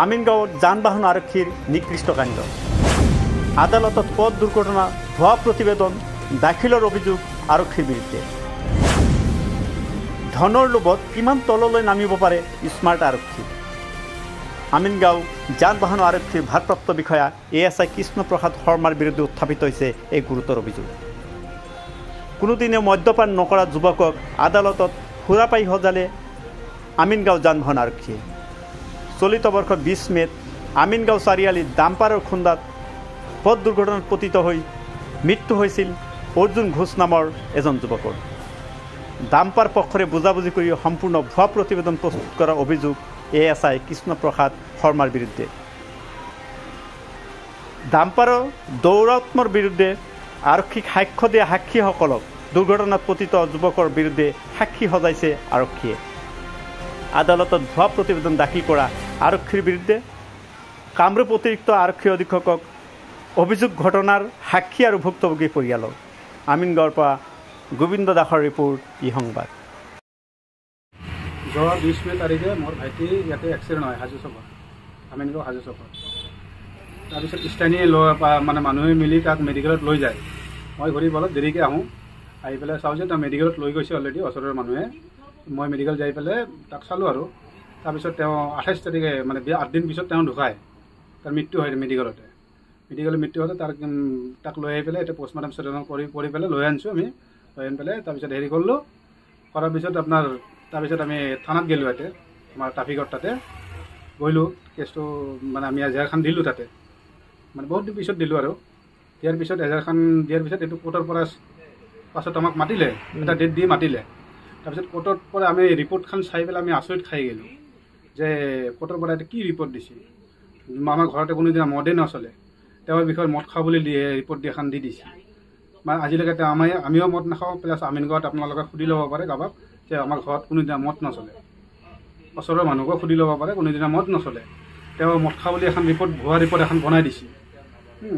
আমিনগাঁৱত যান বাহন আৰক্ষীৰ নিকৃষ্ট কাণ্ড আদালতত পথ দুৰ্ঘটনা ভুৱা প্ৰতিবেদন দাখিলৰ অভিযোগ আৰক্ষীৰ বিৰুদ্ধে ধনৰ লোভত কিমান তললৈ নামিব পাৰে স্মাৰ্ট আৰক্ষী আমিনগাঁও যান বাহন আৰক্ষীৰ ভাৰপ্ৰাপ্ত বিষয়া ASI কৃষ্ণপ্ৰসাদ শৰ্মাৰ বিৰুদ্ধে উত্থাপিত হৈছে এই গুৰুতৰ অভিযোগ কোনোদিনে মদ্যপান নকৰা যুৱকক আদালতত সুৰা পাই সজালে আমিনগাঁও যান বাহন আৰক্ষীয়ে চলিত বৰ্ষৰ 20 মেত আমিনগাঁও চাৰিআলিত ডাম্পাৰৰ খুন্দাত পথ দুৰ্ঘটনাত পতিত হৈ মৃত্যু হৈছিল অৰ্জুন ঘোষ নামৰ এজন যুৱকৰ ডাম্পাৰ পক্ষৰে বুজাবুজি কৰি সম্পূৰ্ণ ভুৱা প্ৰতিবেদন প্ৰস্তুত কৰাৰ অভিযোগ ASI কৃষ্ণপ্ৰসাদ শৰ্মাৰ বিৰুদ্ধে ডাম্পাৰৰ দৌৰাত্মৰ বিৰুদ্ধে আৰক্ষীক সাক্ষ্য দিয়া সাক্ষীসকলক দুৰ্ঘটনাত পতিত যুৱকৰ বিৰুদ্ধে সাক্ষী সজাইছে আৰক্ষীয়ে আদালতত ভুৱা প্ৰতিবেদন দাখিল কৰা আৰক্ষীৰ বিৰুদ্ধে কামৰূপ অতিৰিক্ত আৰক্ষী অধীক্ষকক অভিযোগ ঘটনাৰ সাক্ষী আৰু ভুক্তভোগী পৰিয়ালক আমিনগাঁৱৰ পৰা গোবিন্দ দাসৰ ৰিপৰ্ট ই সংবাদ যোৱা 20 মে তাৰিখে মোৰ ভাইটি ইয়াতে এক্সিডেণ্ট হয় হাজো চকত আমিনগাঁও হাজো চকত তাৰপিছত স্থানীয় মানে মানুহে মিলি তাক মেডিকেলত লৈ যায় মই ঘূৰি বলত দেৰিকৈ আহোঁ আহি পেলাই চাওঁ যে তাক মেডিকেলত লৈ গৈছে অলৰেডি ওচৰৰ মানুহে মই মেডিকেল যাই পেলাই তাক চালোঁ আৰু তাৰপিছত তেওঁ 28 তাৰিখে মানে 8 দিন পিছত তেওঁ ঢুকায় তাৰ মৃত্যু হয় মেডিকেলত মৃত্যু হওঁতে তাক লৈ আহি পেলাই এতিয়া পষ্টমৰ্টেম চেটেলমেণ্ট কৰি পেলাই লৈ আনিছোঁ আমি লৈ আনি পেলাই তাৰপিছত হেৰি কৰিলোঁ কৰাৰ পিছত তাৰপিছত আমি থানাত গ'লোঁ ইয়াতে আমাৰ ট্ৰাফিকত তাতে গ'লোঁ কেছটো মানে আমি এজাহাৰখন দিলোঁ তাতে মানে বহুত দিন পিছত দিলোঁ আৰু দিয়াৰ পিছত এজাহাৰখন দিয়াৰ পিছত এইটো কোৰ্টৰ পৰা পাছত আমাক মাতিলে এটা ডেট দি মাতিলে তাৰপিছত কোৰ্টৰ পৰা আমি ৰিপৰ্টখন চাই পেলাই আমি আচৰিত খাই গ'লোঁ যে কোৰ্টৰ পৰা এতিয়া কি ৰিপৰ্ট দিছে আমাৰ ঘৰতে কোনোদিনা মদে নচলে তেওঁৰ বিষয়ে মদ খাওঁ বুলি ৰিপৰ্ট এখন দি দিছে মানে আজিলৈকে আমিও মদ নাখাওঁ প্লাছ আমিনগাঁৱত আপোনালোকে সুধি ল'ব পাৰে কাৰোবাক যে আমাৰ ঘৰত কোনোদিনা মদ নচলে ওচৰৰ মানুহকো সুধি ল'ব পাৰে কোনোদিনা মদ নচলে তেওঁ মদ খাওঁ বুলি এখন ৰিপৰ্ট ভুৱা ৰিপৰ্ট এখন বনাই দিছে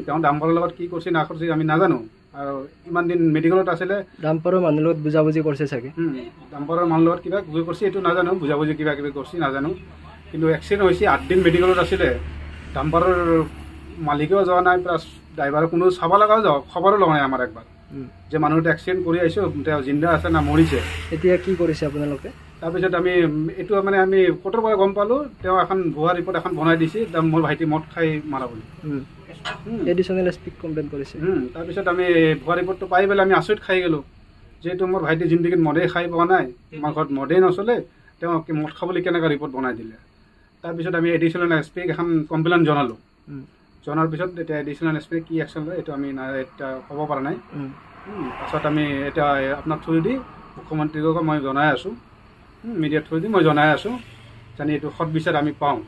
তেওঁ ডাম্পাৰৰ লগত কি কৰিছে না কৰিছে আমি নাজানো আৰু ইমান দিন মেডিকেলত আছিলে ডাম্পাৰৰ মানুহৰ লগত বুজাবুজি কৰিছে চাগে ডাম্পাৰৰ মানুহৰ লগত কিবা কৰিছে এইটো নাজানো বুজাবুজি কিবা কিবি কৰিছে নাজানো কিন্তু এক্সিডেণ্ট হৈছে 8 দিন মেডিকেলত আছিলে ডাম্পাৰৰ মালিকেও যোৱা নাই প্লাছ ড্ৰাইভাৰৰ কোনো চাব লগাও যাওক খবৰো লোৱা নাই আমাৰ একবাৰ যে মানুহটো এক্সিডেণ্ট কৰি আহিছোঁ তেওঁ জিন্দা আছে না মৰিছে এতিয়া কি কৰিছে আপোনালোকে তাৰপিছত আমি এইটো মানে আমি কোৰ্টৰ পৰা গম পালোঁ তেওঁ এখন ভুৱা ৰিপৰ্ট এখন বনাই দিছে মোৰ ভাইটি মদ খাই মাৰা বুলি এডিশ্যনেল এছপিক কমপ্লেইন কৰিছে তাৰপিছত আমি ভুৱা ৰিপৰ্টটো পাই পেলাই আমি আচৰিত খাই গ'লোঁ যিহেতু মোৰ ভাইটি জিন্দগীত মদেই খাই পোৱা নাই আমাৰ ঘৰত মদেই নচলে তেওঁ মদ খাবলৈ কেনেকৈ ৰিপৰ্ট বনাই দিলে তাৰপিছত আমি এডিশ্যনেল এছপিক এখন কমপ্লেইন জনালোঁ জনাৰ পিছত এতিয়া এডিশ্যনেল এছপি কি একশ্যন লয় এইটো আমি এতিয়া ক'ব পৰা নাই পাছত আমি এতিয়া আপোনাৰ থ্ৰু দি মুখ্যমন্ত্ৰীক মই জনাই আছোঁ মিডিয়াৰ থ্ৰু দি মই জনাই আছোঁ যেনে এইটো সৎ বিচাৰ আমি পাওঁ